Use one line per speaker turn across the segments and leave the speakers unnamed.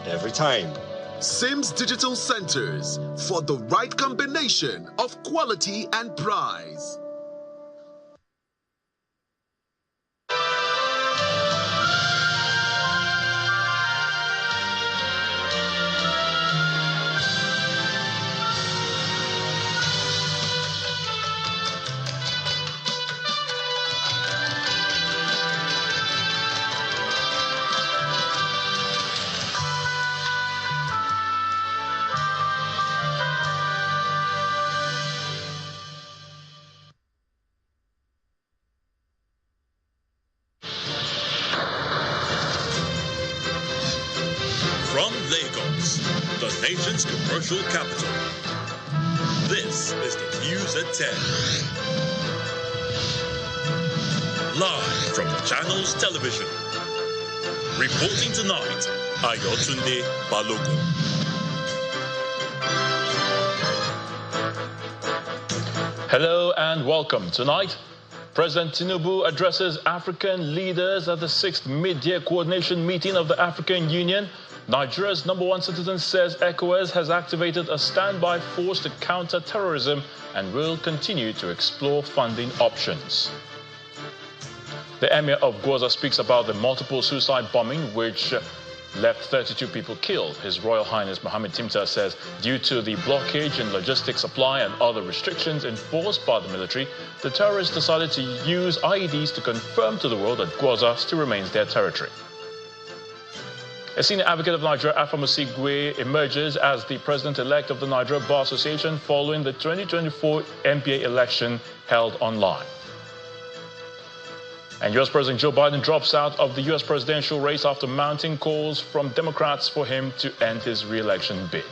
every time.
Sims Digital Centers, for the right combination of quality and price.
From Lagos, the nation's commercial capital, this is the News at 10. Live from the channel's television. Reporting tonight, Ayotunde Balogun.
Hello and welcome. Tonight, President Tinubu addresses African leaders at the 6th Mid-Year Coordination Meeting of the African Union. Nigeria's #1 citizen says ECOWAS has activated a standby force to counter terrorism and will continue to explore funding options. The Emir of Gwoza speaks about the multiple suicide bombing which left 32 people killed. His Royal Highness Mohammed Timta says due to the blockage in logistics supply and other restrictions enforced by the military, the terrorists decided to use IEDs to confirm to the world that Gwoza still remains their territory. A senior advocate of Nigeria, Afamosi Gwe, emerges as the president-elect of the Nigeria Bar Association following the 2024 MPA election held online. And U.S. President Joe Biden drops out of the U.S. presidential race after mounting calls from Democrats for him to end his re-election bid.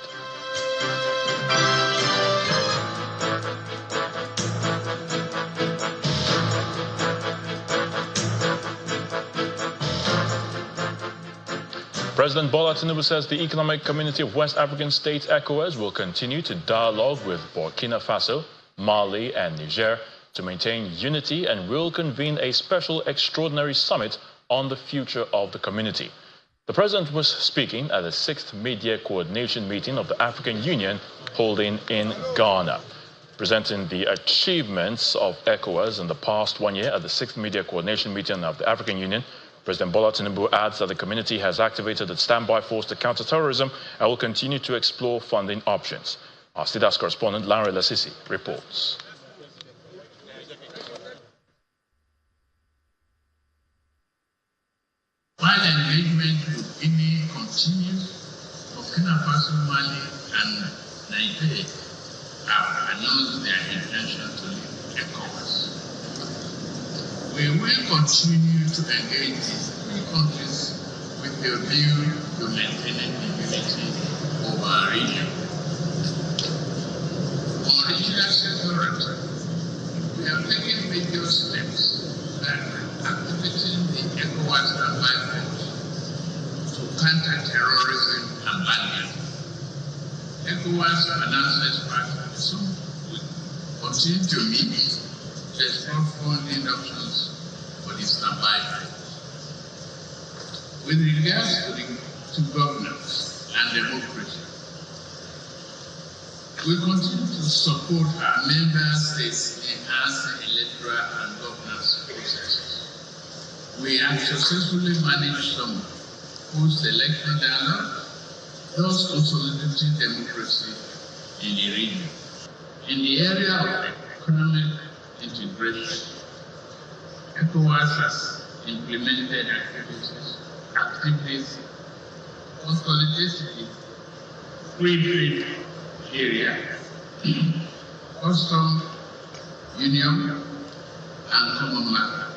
President Bola Tinubu says the Economic Community of West African States, ECOWAS, will continue to dialogue with Burkina Faso, Mali and Niger to maintain unity and will convene a special extraordinary summit on the future of the community. The president was speaking at the 6th Mid-Year Coordination Meeting of the African Union holding in Ghana. Presenting the achievements of ECOWAS in the past 1 year at the 6th Mid-Year Coordination Meeting of the African Union, President Bola Tinubu adds that the community has activated its standby force to counter terrorism and will continue to explore funding options. Our State correspondent Larry Lasisi reports.
While engagement with Guinea continues, Burkina Faso, Mali, and Niger have announced their intention to leave ECOWAS. We will continue to engage these three countries with a view to maintaining unity over our region. On regional security, we have taken major steps and activating the ECOWAS standby force to counter terrorism and banditry. ECOWAS finance experts will continue to meet to explore funding options for the standby force. With regards to governance and democracy, we continue to support our member states in enhancing electoral and governance processes. We have successfully managed some post-election dialogue, thus consolidating democracy in the region. In the area of economic integration, ECOWAS has implemented activities consolidating free trade area, custom union, and common market.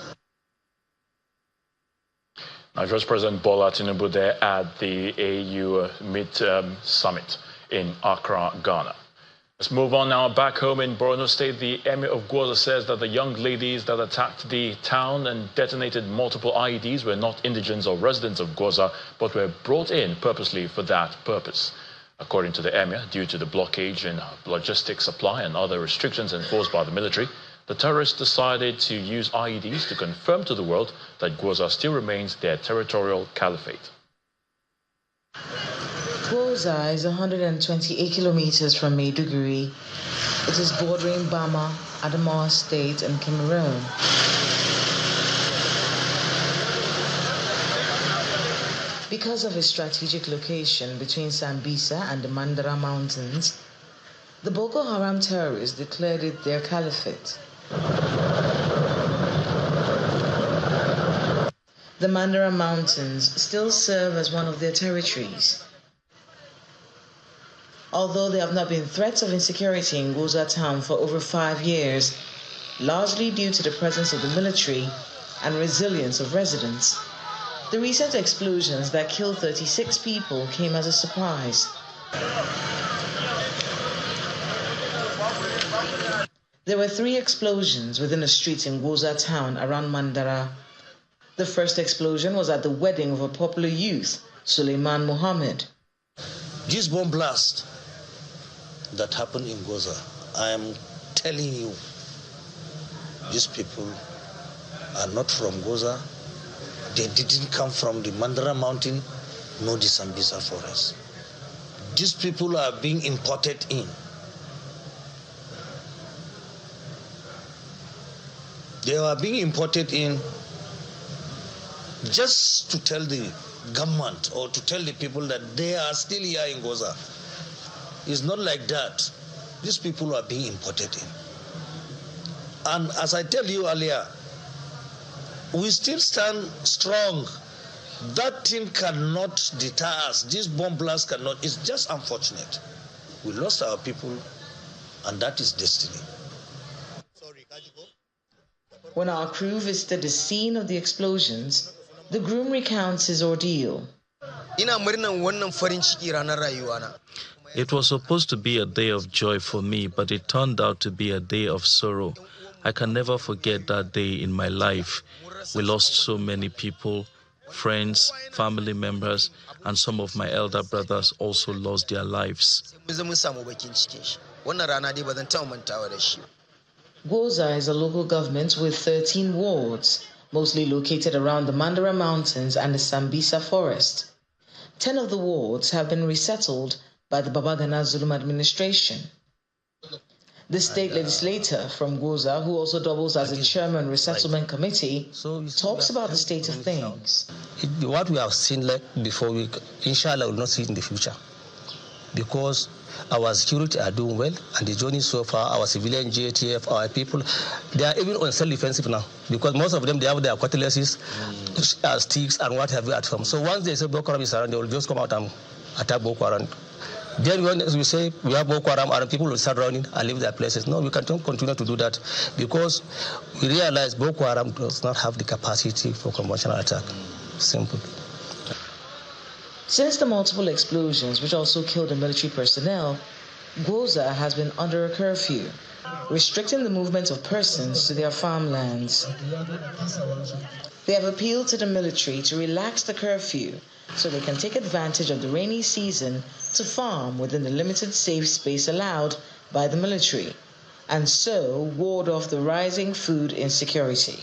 Nigeria's President Bola Tinubu there at the AU Mid-Term Summit in Accra, Ghana. Let's move on now. Back home in Borno State, the Emir of Gwoza says that the young ladies that attacked the town and detonated multiple IEDs were not indigents or residents of Gwoza, but were brought in purposely for that purpose. According to the Emir, due to the blockage in logistics supply and other restrictions enforced by the military, the terrorists decided to use IEDs to confirm to the world that Gwoza still remains their territorial caliphate.
Gwoza is 128 kilometers from Maiduguri. It is bordering Bama, Adamawa State, and Cameroon. Because of its strategic location between Sambisa and the Mandara Mountains, the Boko Haram terrorists declared it their caliphate. The Mandara Mountains still serve as one of their territories. Although there have not been threats of insecurity in Gwoza town for over 5 years, largely due to the presence of the military and resilience of residents, the recent explosions that killed 36 people came as a surprise. There were 3 explosions within a street in Gwoza town around Mandara. The first explosion was at the wedding of a popular youth, Suleiman Mohammed.
This bomb blast that happened in Gwoza, I am telling you, these people are not from Gwoza. They didn't come from the Mandara mountain, nor the Sambisa forest. These people are being imported in. They are being imported in just to tell the government or to tell the people that they are still here in Gwoza. It's not like that. These people are being imported in. And as I tell you earlier, we still stand strong. That thing cannot deter us. This bomb blast cannot. It's just unfortunate. We lost our people, and that is destiny.
When our crew visited the scene of the explosions, the groom recounts his ordeal.
It was supposed to be a day of joy for me, but it turned out to be a day of sorrow. I can never forget that day in my life. We lost so many people, friends, family members, and some of my elder brothers also lost their lives.
Gwoza is a local government with 13 wards, mostly located around the Mandara Mountains and the Sambisa forest. 10 of the wards have been resettled by the Babagana Zulum administration. The state legislator from Gwoza, who also doubles as a chairman resettlement committee, talks about the state of things.
What we have seen before, inshallah, will not see it in the future. Because our security are doing well, and the journey so far, our civilian JTF, our people, they are even on self-defensive now. Because most of them, they have their cutlasses, sticks, and what have you at home. So once they say Boko Haram is around, they will just come out and attack Boko Haram. Then when we say we have Boko Haram and people will start running and leave their places. No, we can't continue to do that because we realize Boko Haram does not have the capacity for conventional attack. Simple.
Since the multiple explosions, which also killed the military personnel, Gwoza has been under a curfew, restricting the movement of persons to their farmlands. They have appealed to the military to relax the curfew so they can take advantage of the rainy season to farm within the limited safe space allowed by the military, and so ward off the rising food insecurity.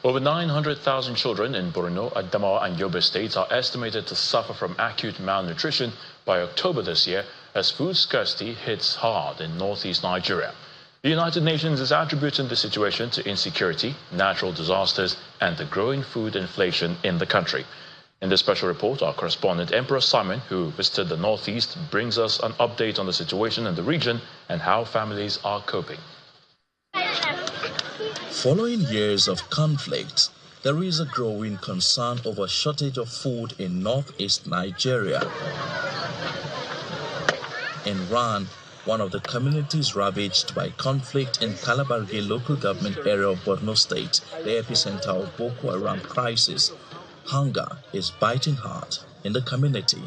Over 900,000 children in Benue, Adamawa and Yobe states are estimated to suffer from acute malnutrition by October this year as food scarcity hits hard in northeast Nigeria. The United Nations is attributing the situation to insecurity, natural disasters, and the growing food inflation in the country. In this special report, our correspondent Emperor Simon, who visited the northeast, brings us an update on the situation in the region and how families are coping.
Following years of conflict, there is a growing concern over shortage of food in northeast Nigeria. In Ran, one of the communities ravaged by conflict in Calabarge local government area of Borno State, the epicenter of Boko Haram crisis, hunger is biting hard in the community,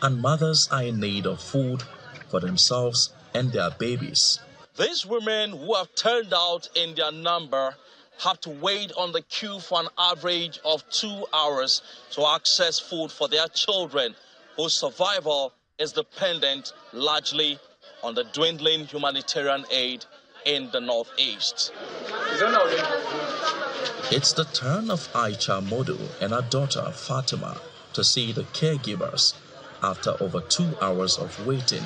and mothers are in need of food for themselves and their babies.
These women who have turned out in their number have to wait on the queue for an average of 2 hours to access food for their children, whose survival is dependent largely on the dwindling humanitarian aid in the northeast.
It's the turn of Aicha Modu and her daughter Fatima, to see the caregivers after over 2 hours of waiting.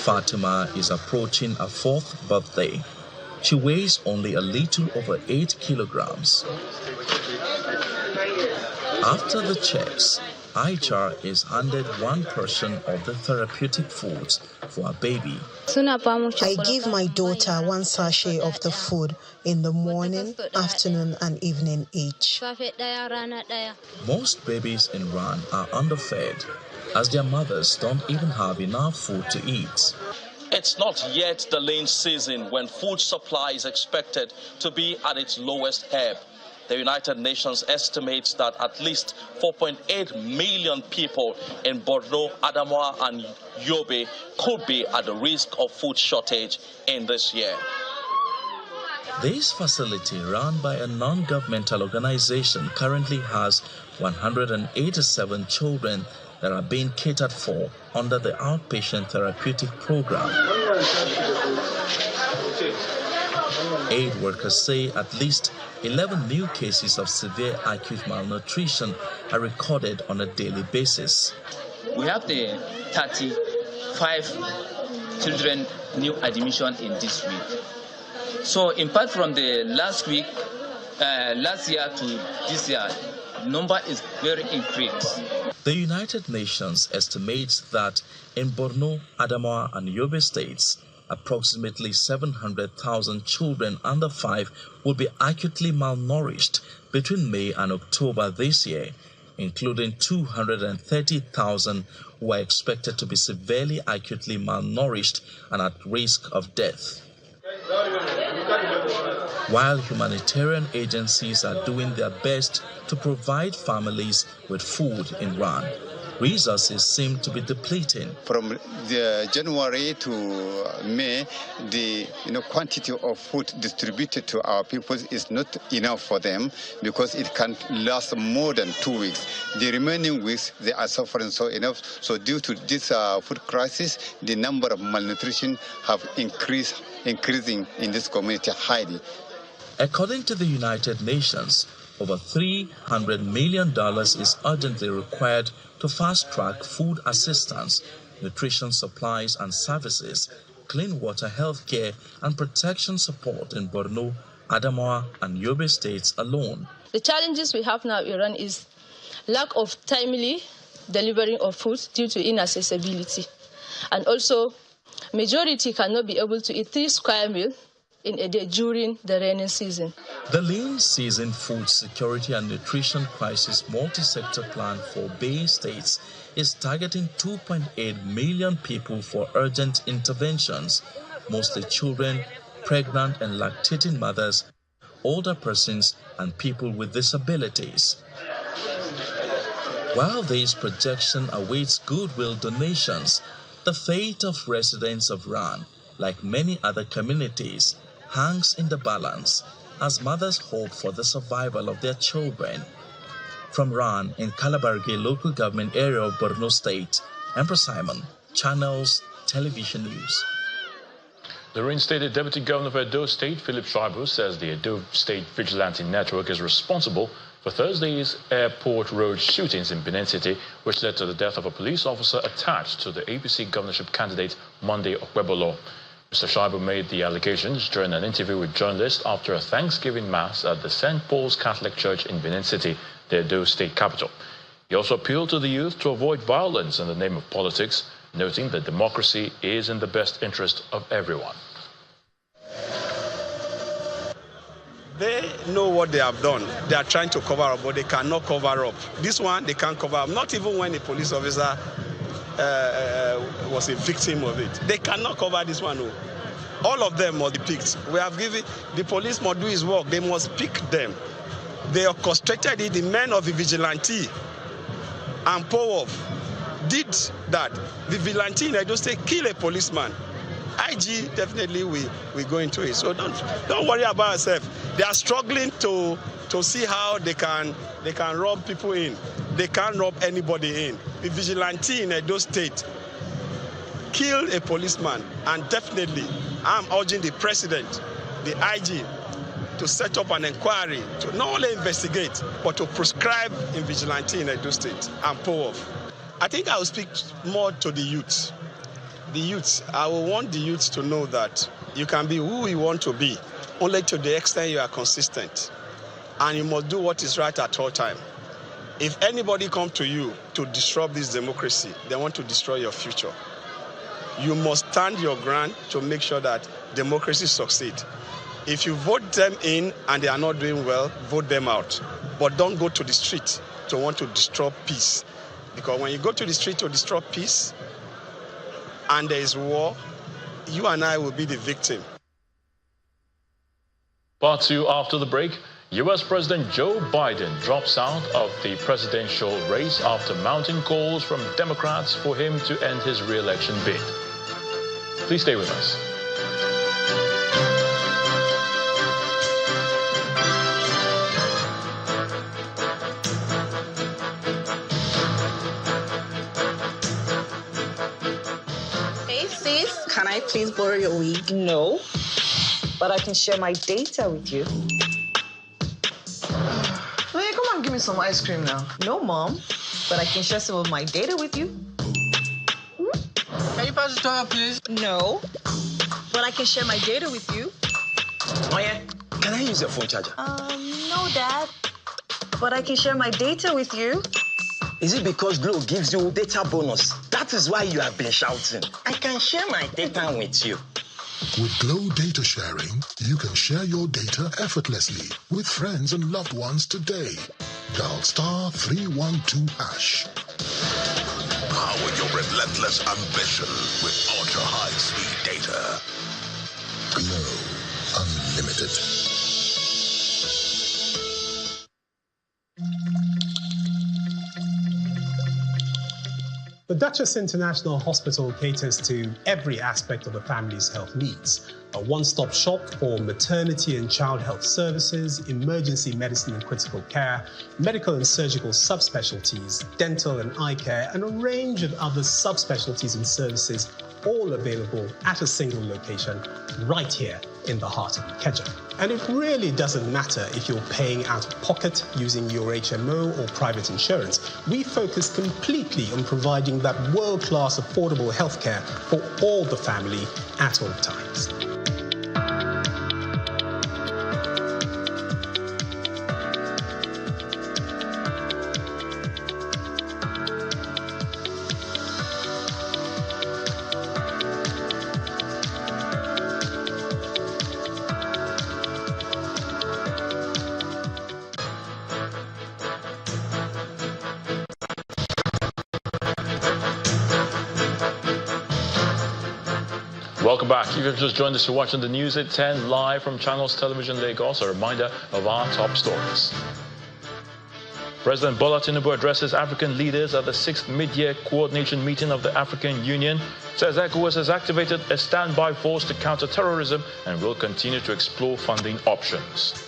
Fatima is approaching her 4th birthday. She weighs only a little over 8 kilograms. After the checks, Aicha is handed one portion of the therapeutic foods for a baby.
I give my daughter one sachet of the food in the morning, afternoon, and evening each.
Most babies in Ran are underfed, as their mothers don't even have enough food to eat.
It's not yet the lean season when food supply is expected to be at its lowest ebb. The United Nations estimates that at least 4.8 million people in Borno, Adamawa, and Yobe could be at the risk of food shortage in this year.
This facility, run by a non-governmental organization, currently has 187 children that are being catered for under the outpatient therapeutic program. Aid workers say at least 11 new cases of severe acute malnutrition are recorded on a daily basis.
We have the 35 children new admission in this week. So in part from the last week, last year to this year, the number is very increased.
The United Nations estimates that in Borno, Adamawa, and Yobe states, approximately 700,000 children under 5 will be acutely malnourished between May and October this year, including 230,000 who are expected to be severely acutely malnourished and at risk of death. While humanitarian agencies are doing their best to provide families with food in Ran, resources seem to be depleting.
From January to May, the quantity of food distributed to our people is not enough for them because it can last more than 2 weeks. The remaining weeks, they are suffering so enough. So due to this food crisis, the number of malnutrition have increasing in this community highly.
According to the United Nations, over $300 million is urgently required to fast-track food assistance, nutrition supplies and services, clean water, health care, and protection support in Borno, Adamawa, and Yobe states alone.
The challenges we have now in Iran is lack of timely delivery of food due to inaccessibility. And also, majority cannot be able to eat 3 square meals in a day during the rainy season.
The lean season food security and nutrition crisis multi-sector plan for Bay States is targeting 2.8 million people for urgent interventions, mostly children, pregnant and lactating mothers, older persons, and people with disabilities. While this projection awaits goodwill donations, the fate of residents of Ran, like many other communities, hangs in the balance as mothers hope for the survival of their children. From Ran in Kalabarge local government area of Borno State, Empress Simon, Channels Television News.
The reinstated Deputy Governor of Edo State, Philip Shaibu, says the Edo State Vigilante Network is responsible for Thursday's airport road shootings in Benin City, which led to the death of a police officer attached to the APC governorship candidate Monday Okpebolo. Mr. Shaibu made the allegations during an interview with journalists after a Thanksgiving Mass at the St. Paul's Catholic Church in Benin City, the Edo State capital. He also appealed to the youth to avoid violence in the name of politics, noting that democracy is in the best interest of everyone.
They know what they have done. They are trying to cover up, but they cannot cover up. This one, they can't cover up, not even when a police officer was a victim of it. They cannot cover this one. No. All of them must be picked. We have given, the police must do his work. They must pick them. They orchestrated it. The men of the vigilante and Powov did that. The vigilante in Edo State killed a policeman. IG definitely we go into it. So don't worry about yourself. They are struggling to see how they can rob people in. They can't rob anybody in. The vigilante in Edo State killed a policeman, and definitely I'm urging the president, the IG, to set up an inquiry to not only investigate, but to prescribe in vigilante in Edo State and pull off. I think I will speak more to the youth. The youth, I will want the youth to know that you can be who you want to be, only to the extent you are consistent. And you must do what is right at all times. If anybody comes to you to disrupt this democracy, they want to destroy your future. You must stand your ground to make sure that democracy succeeds. If you vote them in and they are not doing well, vote them out. But don't go to the street to want to destroy peace. Because when you go to the street to destroy peace and there is war, you and I will be the victim.
Part 2 after the break. U.S. President Joe Biden drops out of the presidential race after mounting calls from Democrats for him to end his re-election bid. Please stay with us.
Hey sis, can I please borrow your wig? No, but I can share my data with you.
Hey, come on, give me some ice cream now.
No, Mom, but I can share some of my data with you.
Can you pass the toilet, please?
No, but I can share my data with you.
Oh, yeah? Can I use your phone charger?
No, Dad, but I can share my data with you.
Is it because Glo gives you data bonus? That is why you have been shouting. I can share my data with you.
With Glo Data Sharing, you can share your data effortlessly with friends and loved ones today. Dial *312#.
Power your relentless ambition with ultra-high-speed data.
Glo Unlimited.
The Duchess International Hospital caters to every aspect of the family's health needs. A one-stop shop for maternity and child health services, emergency medicine and critical care, medical and surgical subspecialties, dental and eye care, and a range of other subspecialties and services, all available at a single location right here in the heart of Ikeja. And it really doesn't matter if you're paying out of pocket using your HMO or private insurance. We focus completely on providing that world-class affordable healthcare for all the family at all times.
Welcome back. If you've just joined us, you're watching the news at 10 live from Channels Television Lagos. A reminder of our top stories. President Bola Tinubu addresses African leaders at the 6th mid-year coordination meeting of the African Union. Says ECOWAS has activated a standby force to counter terrorism and will continue to explore funding options.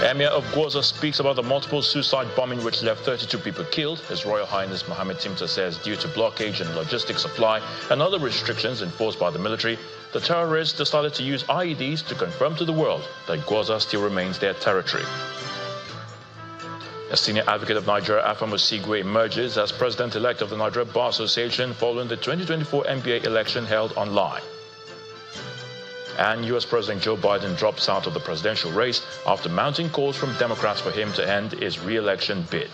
Emir of Gwoza speaks about the multiple suicide bombing which left 32 people killed. His Royal Highness Mohammed Timta says due to blockage in logistics supply and other restrictions enforced by the military, the terrorists decided to use IEDs to confirm to the world that Gwoza still remains their territory. A senior advocate of Nigeria, Afam Osigwe, emerges as president-elect of the Nigeria Bar Association following the 2024 NBA election held online. And U.S. President Joe Biden drops out of the presidential race after mounting calls from Democrats for him to end his re-election bid.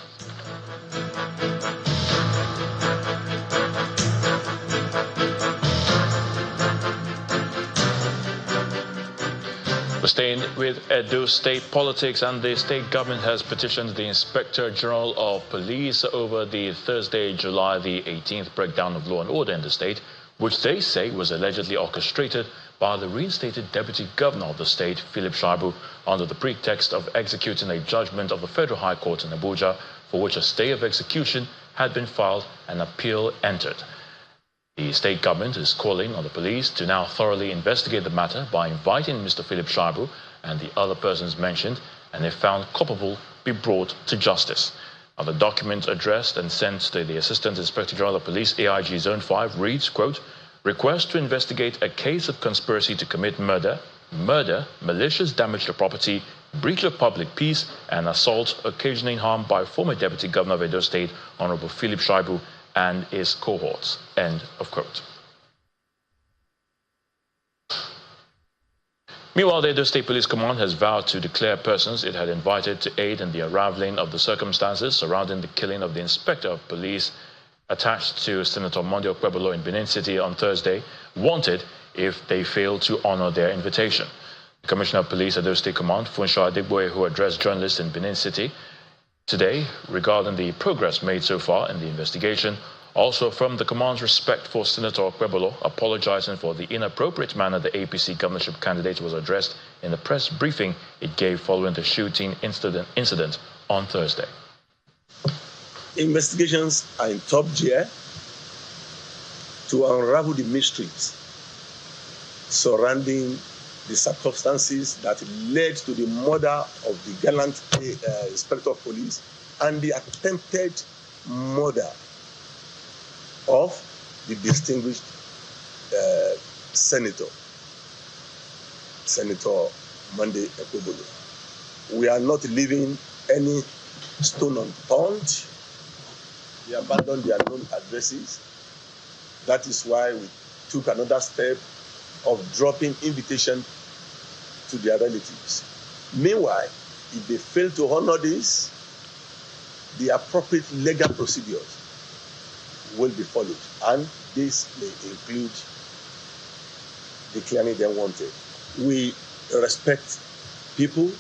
We're staying with Edo State politics, and the state government has petitioned the Inspector General of Police over the Thursday, July the 18th breakdown of law and order in the state, which they say was allegedly orchestrated by the reinstated Deputy Governor of the state, Philip Shaibu, under the pretext of executing a judgment of the Federal High Court in Abuja, for which a stay of execution had been filed and appeal entered. The state government is calling on the police to now thoroughly investigate the matter by inviting Mr. Philip Shaibu and the other persons mentioned, and if found culpable, be brought to justice. Now, the document addressed and sent to the Assistant Inspector General of Police, AIG Zone 5, reads, quote, "Request to investigate a case of conspiracy to commit murder, murder, malicious damage to property, breach of public peace, and assault occasioning harm by former Deputy Governor of Edo State, Honorable Philip Shaibu, and his cohorts. End of quote. Meanwhile, the Edo State Police Command has vowed to declare persons it had invited to aid in the unraveling of the circumstances surrounding the killing of the Inspector of Police attached to Senator Monday Okpebolo in Benin City on Thursday wanted if they fail to honor their invitation. The Commissioner of Police at Edo State Command, Funsho Adegboye, who addressed journalists in Benin City today regarding the progress made so far in the investigation, also from the command's respect for Senator Okpebolo, apologizing for the inappropriate manner the APC governorship candidate was addressed in the press briefing it gave following the shooting incident on Thursday.
Investigations are in top gear to unravel the mysteries surrounding the circumstances that led to the murder of the gallant Inspector of Police and the attempted murder of the distinguished Senator Monday Okpebolo. We are not leaving any stone unturned. We abandoned their known addresses. That is why we took another step of dropping invitation to their relatives. Meanwhile, if they fail to honor this, the appropriate legal procedures will be followed, and this may include declaring them wanted. We respect people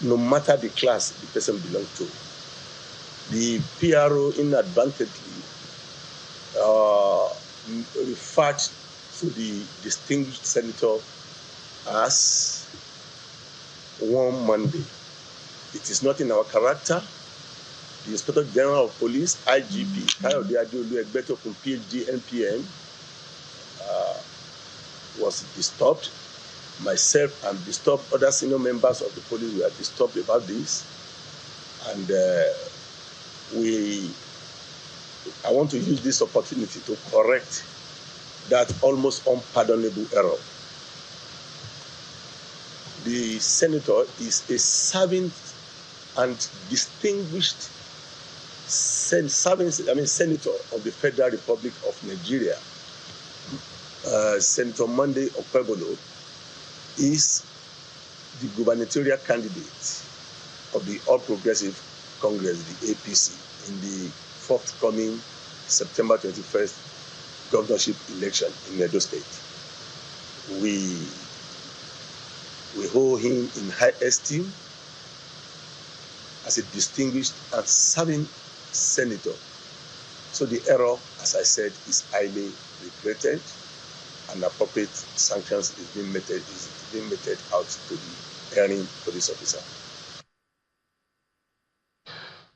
no matter the class the person belongs to. The PRO inadvertently referred to the distinguished senator as one Monday. It is not in our character. The Inspector General of Police, IGP, Kayode Adeolu Egbetokun, PhD, NPM, was disturbed. Myself and disturbed other senior members of the police were disturbed about this. And I want to use this opportunity to correct that almost unpardonable error. The senator is a serving and distinguished senator of the Federal Republic of Nigeria. Senator Monday Okpebolo is the gubernatorial candidate of the All Progressive Congress, the APC, in the forthcoming September 21st governorship election in Edo State. We hold him in high esteem as a distinguished and serving senator. So the error, as I said, is highly regretted, and appropriate sanctions is being meted out to the erring police officer.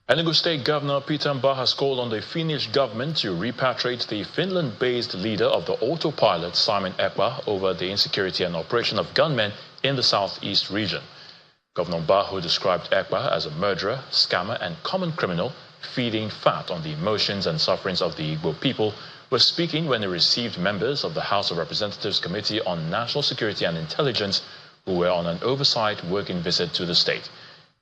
Enugu State Governor Peter Mbah has called on the Finnish government to repatriate the Finland-based leader of the autopilot, Simon Ekpa, over the insecurity and operation of gunmen in the southeast region. Governor Mbah, who described Ekpa as a murderer, scammer, and common criminal, feeding fat on the emotions and sufferings of the Igbo people, was speaking when he received members of the House of Representatives Committee on National Security and Intelligence who were on an oversight working visit to the state.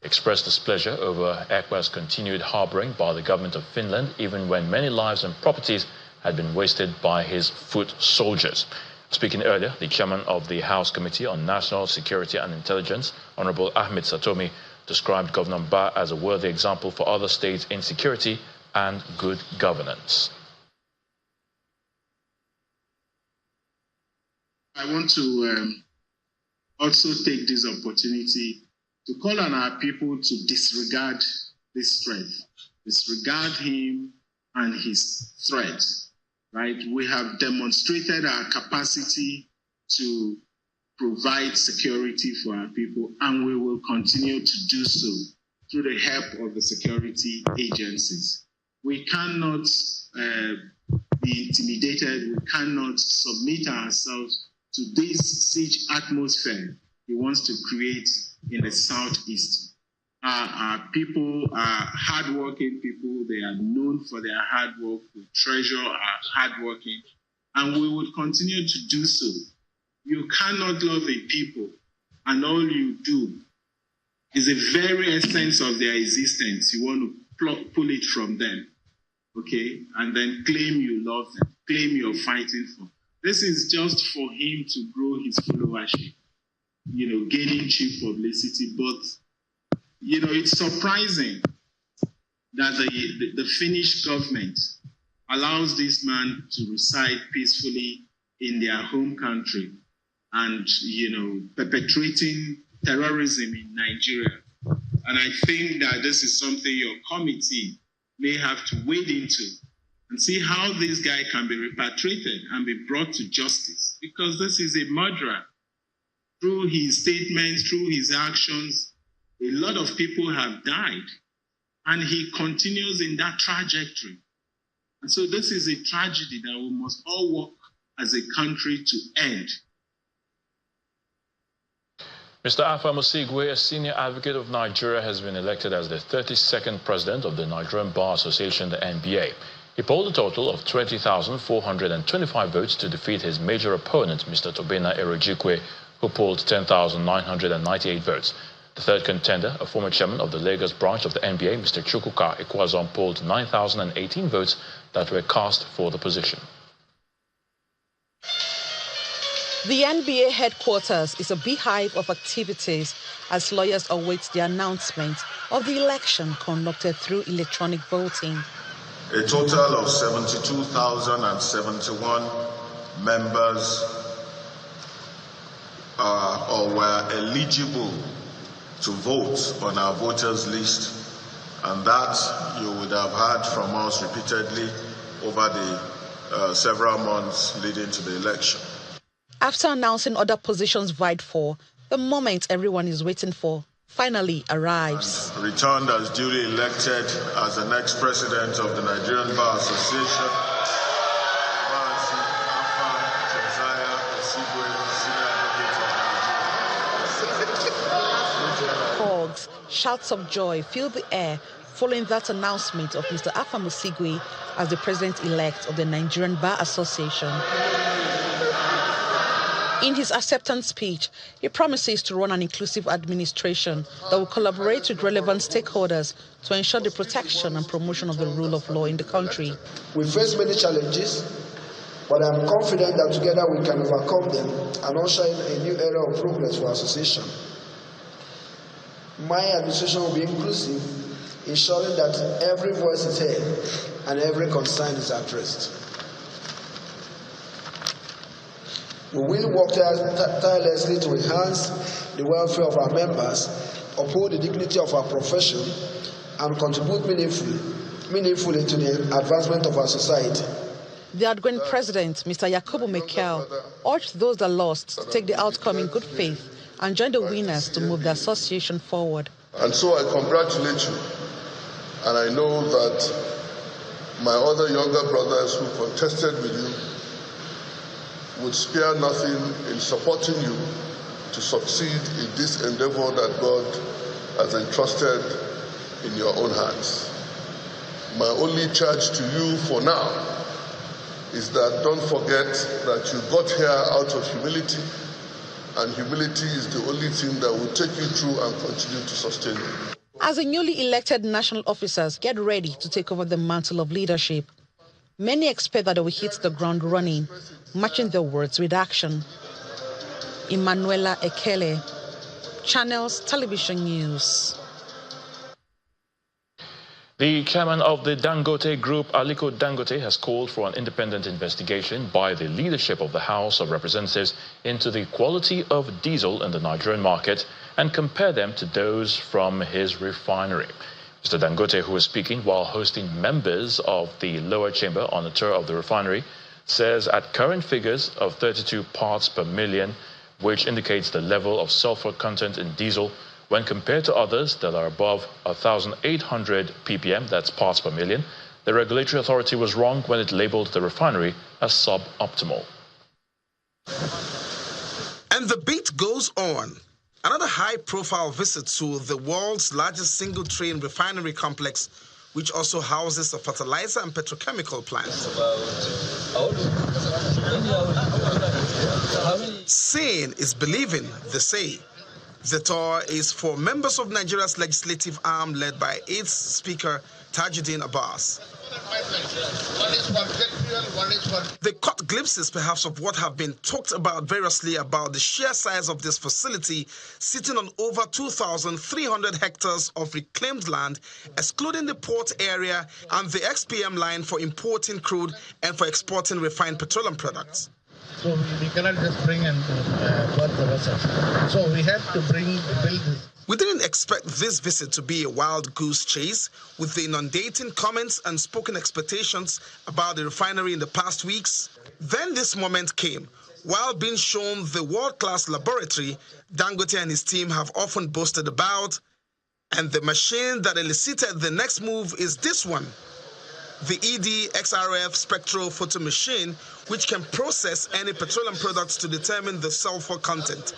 He expressed displeasure over Ekpa's continued harboring by the government of Finland, even when many lives and properties had been wasted by his foot soldiers. Speaking earlier, the chairman of the House Committee on National Security and Intelligence, Honorable Ahmed Satomi, described Governor Mbah as a worthy example for other states in security and good governance.
I want to also take this opportunity to call on our people to disregard this threat, disregard him and his threat, right? We have demonstrated our capacity to provide security for our people, and we will continue to do so through the help of the security agencies. We cannot be intimidated. We cannot submit ourselves to this siege atmosphere he wants to create in the southeast. Our people are hardworking people. They are known for their hard work. We treasure our hardworking, and we will continue to do so. You cannot love a people and all you do is the very essence of their existence. You want to pull it from them, okay? And then claim you love them, claim you're fighting for. This is just for him to grow his followership, gaining cheap publicity. But, it's surprising that the Finnish government allows this man to reside peacefully in their home country and, perpetrating terrorism in Nigeria. And I think that this is something your committee may have to wade into and see how this guy can be repatriated and be brought to justice, because this is a murderer. Through his statements, through his actions, a lot of people have died, and he continues in that trajectory. And so this is a tragedy that we must all work as a country to end.
Mr. Afamosigwe, a senior advocate of Nigeria, has been elected as the 32nd president of the Nigerian Bar Association, the NBA. He polled a total of 20,425 votes to defeat his major opponent, Mr. Tobena Erojikwe, who polled 10,998 votes. The third contender, a former chairman of the Lagos branch of the NBA, Mr. Chukwuka Ikwazon, polled 9,018 votes that were cast for the position.
The NBA headquarters is a beehive of activities as lawyers await the announcement of the election conducted through electronic voting.
A total of 72,071 members were eligible to vote on our voters list, and that you would have heard from us repeatedly over the several months leading to the election.
After announcing other positions vied for, the moment everyone is waiting for finally arrives.
And returned as duly elected as the next president of the Nigerian Bar Association,
Hogs, shouts of joy fill the air following that announcement of Mr. Afamosigwe as the president-elect of the Nigerian Bar Association. In his acceptance speech, he promises to run an inclusive administration that will collaborate with relevant stakeholders to ensure the protection and promotion of the rule of law in the country.
We face many challenges, but I'm confident that together we can overcome them and usher in a new era of progress for our association. My administration will be inclusive, ensuring that every voice is heard and every concern is addressed. We will work tirelessly to enhance the welfare of our members, uphold the dignity of our profession, and contribute meaningfully to the advancement of our society.
The outgoing president, Mr. Yakubu Mekel, urged those that lost to take the outcome in good faith and join the winners to move the association forward.
And so I congratulate you, and I know that my other younger brothers who contested with you would spare nothing in supporting you to succeed in this endeavor that God has entrusted in your own hands. My only charge to you for now is that don't forget that you got here out of humility, and humility is the only thing that will take you through and continue to sustain you.
As the newly elected national officers get ready to take over the mantle of leadership, many expect that they will hit the ground running, matching their words with action. Emanuela Ekele, Channels Television News.
The chairman of the Dangote Group, Aliko Dangote, has called for an independent investigation by the leadership of the House of Representatives into the quality of diesel in the Nigerian market and compare them to those from his refinery. Mr. Dangote, who was speaking while hosting members of the lower chamber on a tour of the refinery, says at current figures of 32 parts per million, which indicates the level of sulfur content in diesel, when compared to others that are above 1,800 ppm, that's parts per million, the regulatory authority was wrong when it labeled the refinery as suboptimal.
And the beat goes on. Another high-profile visit to the world's largest single-train refinery complex, which also houses a fertilizer and petrochemical plant. Seeing is believing, they say. The tour is for members of Nigeria's legislative arm led by its Speaker Tajuddin Abbas. They caught glimpses perhaps of what have been talked about variously about the sheer size of this facility, sitting on over 2,300 hectares of reclaimed land, excluding the port area and the XPM line for importing crude and for exporting refined petroleum products.
So we cannot just bring and burn the vessels. So we have to build this.
We didn't expect this visit to be a wild goose chase, with the inundating comments and spoken expectations about the refinery in the past weeks. Then this moment came. While being shown the world-class laboratory Dangote and his team have often boasted about, and the machine that elicited the next move is this one, the ED-XRF spectral photo machine, which can process any petroleum products to determine the sulfur content.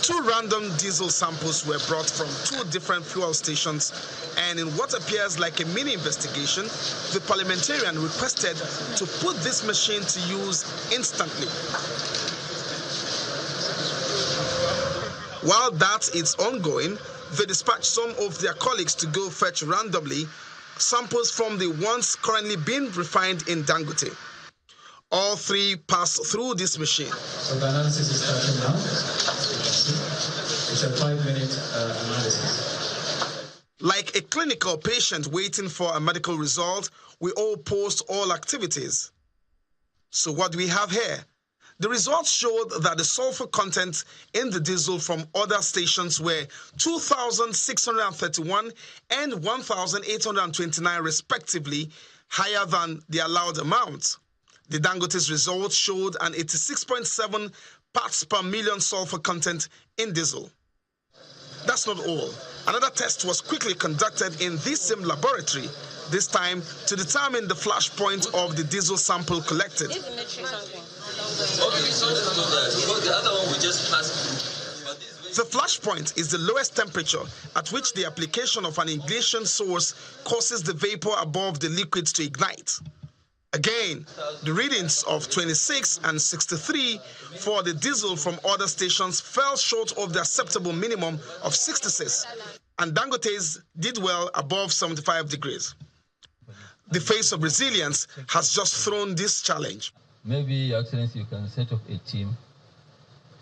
2 random diesel samples were brought from 2 different fuel stations, and in what appears like a mini investigation, the parliamentarian requested to put this machine to use instantly. While that is ongoing, they dispatched some of their colleagues to go fetch randomly samples from the ones currently being refined in Dangote. All 3 passed through this machine.
So the analysis is starting now. It's a 5-minute analysis.
Like a clinical patient waiting for a medical result, we all post all activities. So what do we have here? The results showed that the sulfur content in the diesel from other stations were 2,631 and 1,829 respectively, higher than the allowed amount. The Dangote's results showed an 86.7 parts per million sulfur content in diesel. That's not all. Another test was quickly conducted in this same laboratory, this time to determine the flash point of the diesel sample collected. The flash point is the lowest temperature at which the application of an ignition source causes the vapor above the liquids to ignite. Again, the readings of 26 and 63 for the diesel from other stations fell short of the acceptable minimum of 66, and Dangote's did well above 75 degrees. The face of resilience has just thrown this challenge.
Maybe, Your Excellency, you can set up a team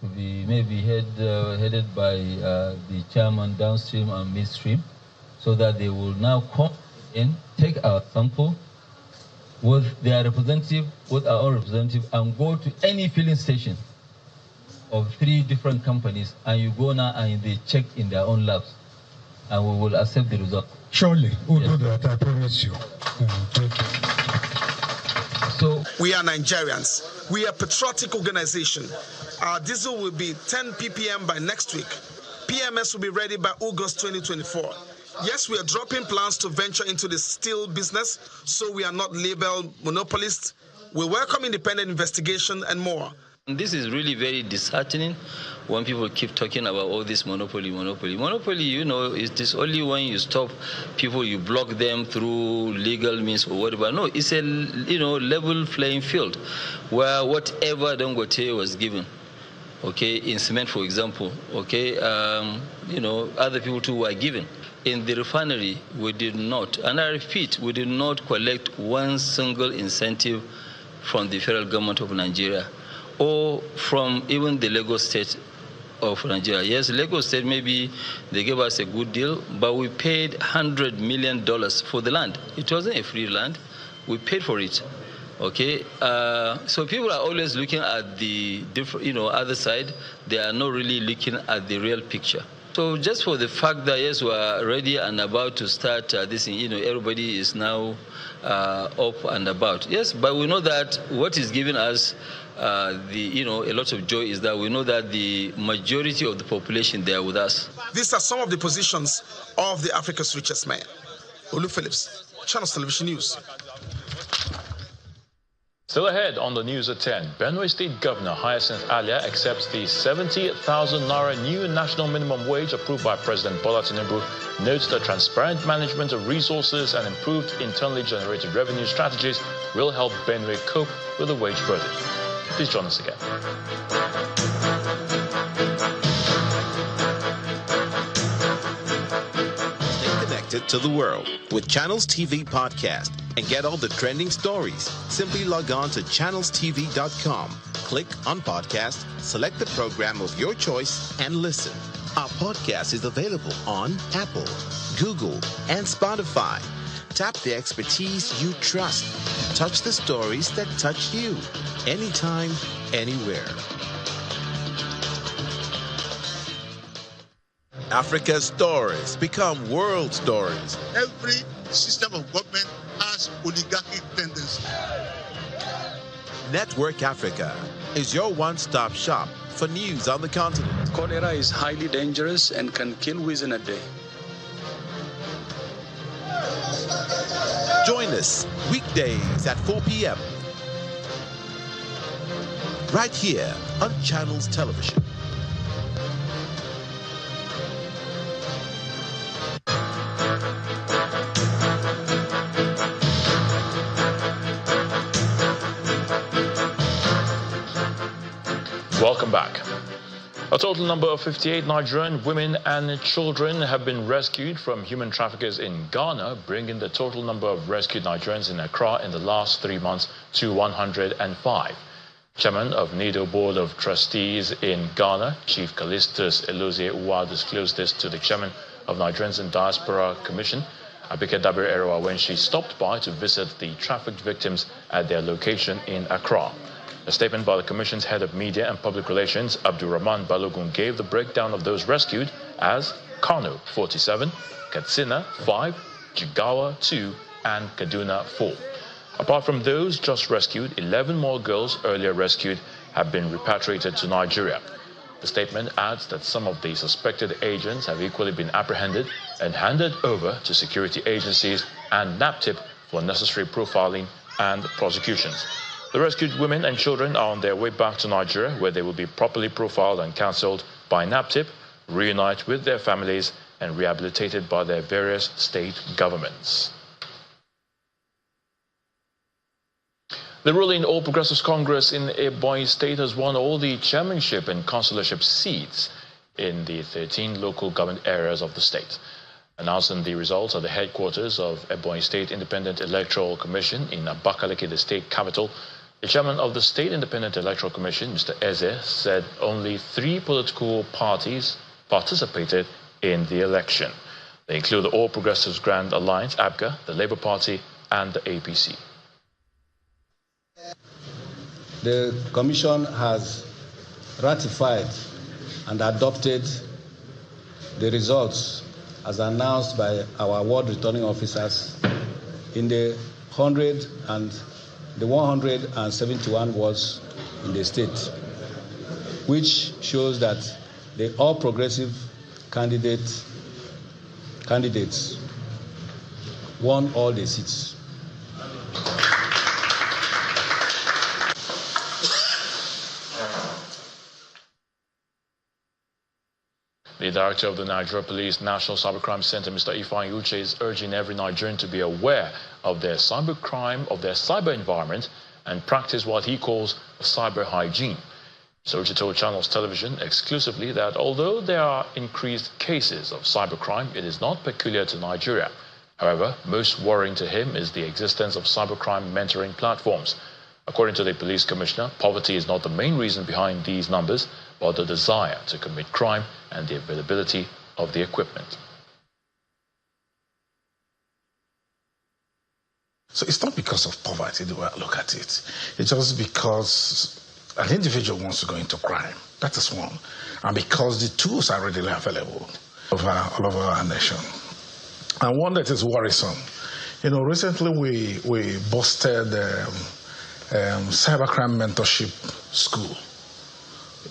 to be maybe headed by the chairman downstream and midstream, so that they will now come in, take our sample with their representative, with our own representative, and go to any filling station of 3 different companies, and you go now and they check in their own labs, and we will accept the result.
Surely, we'll do that, I promise you. Thank you.
So we are Nigerians. We are a patriotic organization. Our diesel will be 10 ppm by next week. PMS will be ready by August 2024. Yes, we are dropping plans to venture into the steel business, so we are not labeled monopolists. We welcome independent investigation and more.
This is really very disheartening when people keep talking about all this monopoly. Monopoly, you know, is this only when you stop people, you block them through legal means or whatever. No, it's a level playing field where whatever Dangote was given, okay, in cement, for example, okay, other people too were given. In the refinery, we did not, and I repeat, we did not collect one single incentive from the federal government of Nigeria or from even the Lagos State of Nigeria. Yes, Lagos State, maybe they gave us a good deal, but we paid $100 million for the land. It wasn't a free land. We paid for it. Okay, so people are always looking at the different, other side. They are not really looking at the real picture. So just for the fact that, yes, we are ready and about to start this, everybody is now up and about. Yes, but we know that what is giving us a lot of joy is that we know that the majority of the population, they are with us.
These are some of the positions of the Africa's richest man. Olu Phillips, Channels Television News.
Still ahead on the news at 10, Benue State Governor Hyacinth Alia accepts the 70,000 naira new national minimum wage approved by President Bola Tinubu, notes that transparent management of resources and improved internally generated revenue strategies will help Benue cope with the wage burden. Please join us again.
Stay connected to the world with Channels TV Podcast and get all the trending stories. Simply log on to channelstv.com, click on podcast, select the program of your choice, and listen. Our podcast is available on Apple, Google, and Spotify. Tap the expertise you trust. Touch the stories that touch you. Anytime, anywhere. Africa's stories become world stories.
Every system of government has oligarchic tendencies.
Network Africa is your one-stop shop for news on the continent.
Cholera is highly dangerous and can kill within a day.
Join us weekdays at 4 p.m. right here on Channels Television.
Welcome back. A total number of 58 Nigerian women and children have been rescued from human traffickers in Ghana, bringing the total number of rescued Nigerians in Accra in the last 3 months to 105. Chairman of NIDO Board of Trustees in Ghana, Chief Callistus Elozie Uwa, disclosed this to the Chairman of Nigerians in Diaspora Commission, Abike Dabir Eroa, when she stopped by to visit the trafficked victims at their location in Accra. A statement by the Commission's head of media and public relations, Abdurrahman Balogun, gave the breakdown of those rescued as Kano 47, Katsina 5, Jigawa 2, and Kaduna 4. Apart from those just rescued, 11 more girls earlier rescued have been repatriated to Nigeria. The statement adds that some of the suspected agents have equally been apprehended and handed over to security agencies and NAPTIP for necessary profiling and prosecutions. The rescued women and children are on their way back to Nigeria, where they will be properly profiled and counseled by NAPTIP, reunite with their families, and rehabilitated by their various state governments. The ruling All Progressives Congress in Ebonyi State has won all the chairmanship and councillorship seats in the 13 local government areas of the state. Announcing the results at the headquarters of Ebonyi State Independent Electoral Commission in Abakaliki, the state capital, the chairman of the State Independent Electoral Commission, Mr. Eze, said only 3 political parties participated in the election. They include the All Progressives Grand Alliance, ABGA, the Labour Party, and the APC.
The Commission has ratified and adopted the results as announced by our award returning officers in the 171 wards in the state, which shows that the all progressive candidates won all the seats.
The director of the Nigeria Police National Cybercrime Center, Mr. Ifeanyi Uche, is urging every Nigerian to be aware of their cybercrime, of their cyber environment, and practice what he calls cyber hygiene. So Uche told Channels Television exclusively that although there are increased cases of cybercrime, it is not peculiar to Nigeria. However, most worrying to him is the existence of cybercrime mentoring platforms. According to the police commissioner, poverty is not the main reason behind these numbers, but the desire to commit crime and the availability of the equipment.
So it's not because of poverty the way I look at it. It's just because an individual wants to go into crime. That is one. And because the tools are readily available all over our nation. And one that is worrisome. You know, recently we busted cybercrime mentorship school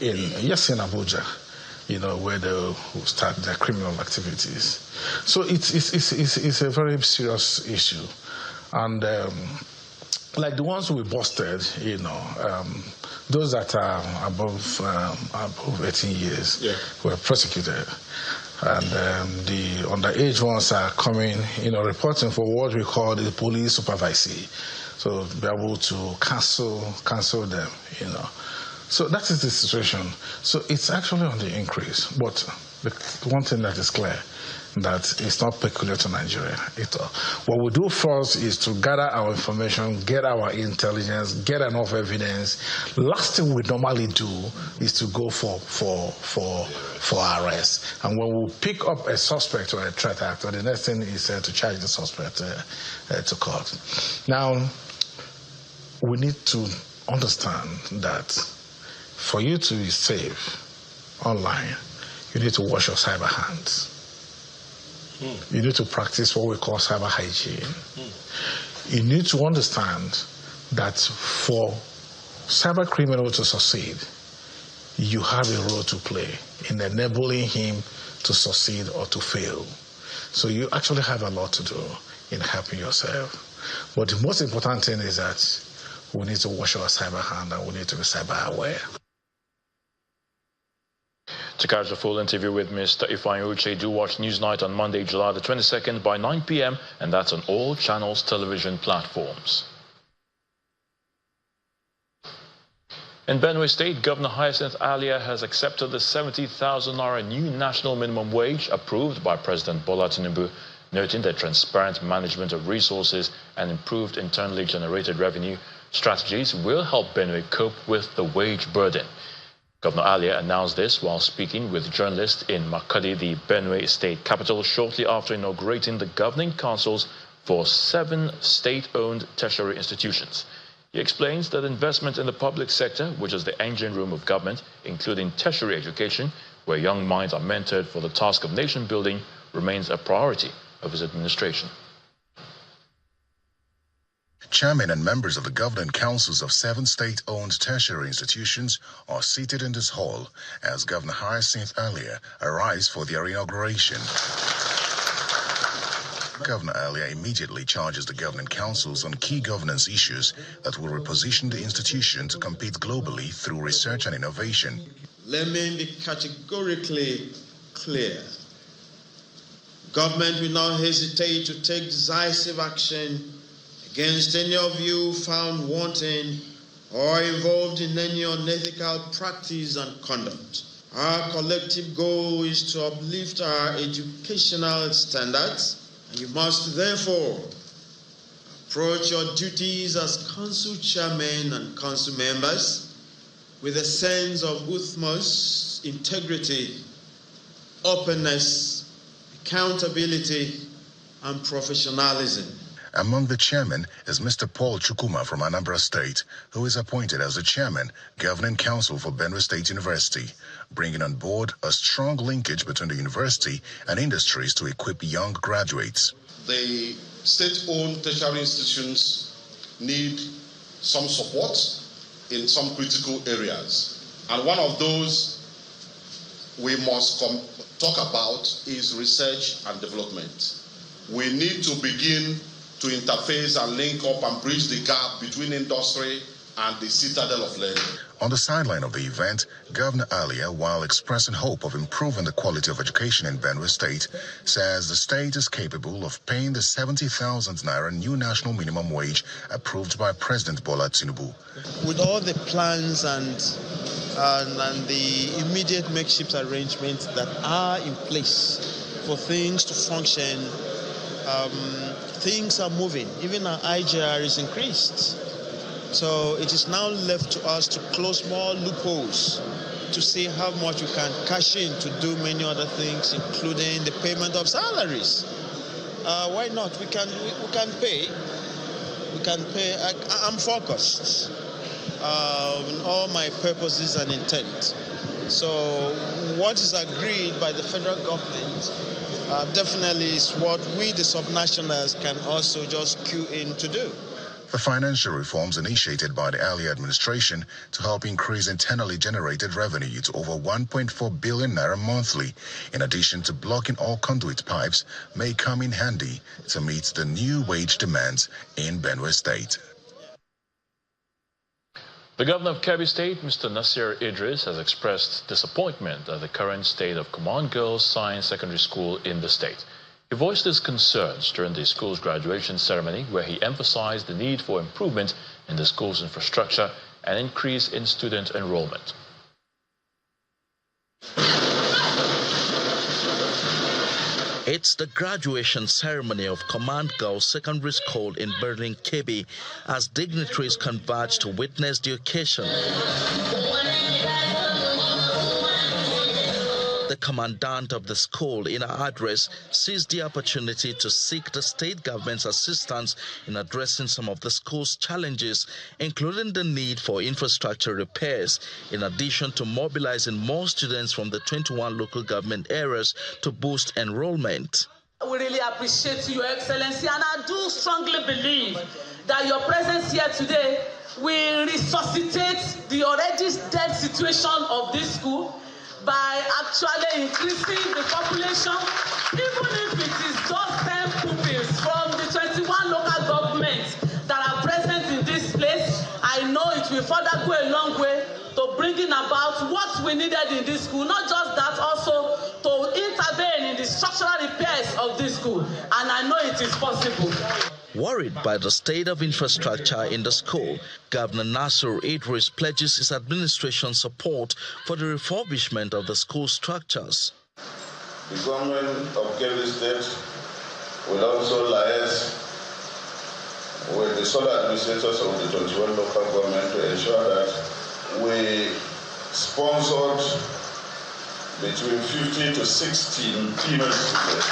in Abuja, you know, where they will start their criminal activities. So it's a very serious issue. And like the ones we busted, those that are above 18 years were prosecuted. And the underage ones are coming, reporting for what we call the police supervisory. So be able to cancel them, So that is the situation. So it's actually on the increase. But the one thing that is clear, that it's not peculiar to Nigeria at all. What we do first is to gather our information, get our intelligence, get enough evidence. Last thing we normally do is to go for arrest. And when we pick up a suspect or a threat actor, the next thing is to charge the suspect to court. Now, we need to understand that for you to be safe online, you need to wash your cyber hands. You need to practice what we call cyber hygiene. You need to understand that for cyber criminal to succeed, you have a role to play in enabling him to succeed or to fail. So you actually have a lot to do in helping yourself. But the most important thing is that we need to wash our cyber hand and we need to be cyber aware.
To catch the full interview with Mr. Ifeanyi, do watch Newsnight on Monday, July the 22nd by 9 p.m. and that's on all channels television platforms. In Benue State, Governor Hyacinth Alia has accepted the 70,000 naira new national minimum wage approved by President Bola Tinubu, noting that transparent management of resources and improved internally generated revenue strategies will help Benue cope with the wage burden. Governor Alia announced this while speaking with journalists in Makadi, the Benue state capital, shortly after inaugurating the governing councils for 7 state-owned tertiary institutions. He explains that investment in the public sector, which is the engine room of government, including tertiary education, where young minds are mentored for the task of nation building, remains a priority of his administration.
Chairmen and members of the governing councils of 7 state-owned tertiary institutions are seated in this hall as Governor Hyacinth Alia arrives for their inauguration. Governor Alia immediately charges the governing councils on key governance issues that will reposition the institution to compete globally through research and innovation.
Let me be categorically clear. Government will not hesitate to take decisive action against any of you found wanting or involved in any unethical practice and conduct. Our collective goal is to uplift our educational standards, and you must therefore approach your duties as council chairmen and council members with a sense of utmost integrity, openness, accountability, and professionalism.
Among the chairmen is Mr. Paul Chukuma from Anambra State, who is appointed as the chairman, governing council for Benue State University, bringing on board a strong linkage between the university and industries to equip young graduates.
The state-owned tertiary institutions need some support in some critical areas. And one of those we must talk about is research and development. We need to begin to interface and link up and bridge the gap between industry and the citadel of learning.
On the sideline of the event, Governor Alia, while expressing hope of improving the quality of education in Benue State, says the state is capable of paying the 70,000 naira new national minimum wage approved by President Bola Tinubu.
With all the plans and the immediate makeshift arrangements that are in place for things to function, things are moving. Even our IGR is increased. So it is now left to us to close more loopholes to see how much we can cash in to do many other things, including the payment of salaries. Why not? We can pay. We can pay. I'm focused on all my purposes and intent. So what is agreed by the federal government definitely is what we, the subnationals, can also just cue in to do.
The financial reforms initiated by the Alia administration to help increase internally generated revenue to over 1.4 billion naira monthly, in addition to blocking all conduit pipes, may come in handy to meet the new wage demands in Benue State.
The governor of Kebbi State, Mr. Nasir Idris, has expressed disappointment at the current state of Command Girls Science Secondary School in the state. He voiced his concerns during the school's graduation ceremony, where he emphasized the need for improvement in the school's infrastructure and increase in student enrollment.
It's the graduation ceremony of Command Girls Secondary School in Benue, Kebbi, as dignitaries converge to witness the occasion. The commandant of the school, in her address, seized the opportunity to seek the state government's assistance in addressing some of the school's challenges, including the need for infrastructure repairs, in addition to mobilizing more students from the 21 local government areas to boost enrollment.
We really appreciate Your Excellency, and I do strongly believe that your presence here today will resuscitate the already dead situation of this school by actually increasing the population, even if it is just 10 pupils from the 21 local governments that are present in this place. I know it will further go a long way to bringing about what we needed in this school, not just that, also to intervene in the structural repairs of this school, and I know it is possible.
Worried by the state of infrastructure in the school, Governor Nasir Idris pledges his administration's support for the refurbishment of the school structures.
The government of Kebbi State will also liaise with the sole administrators of the 21 local government to ensure that we sponsored between 50 to 60 female students.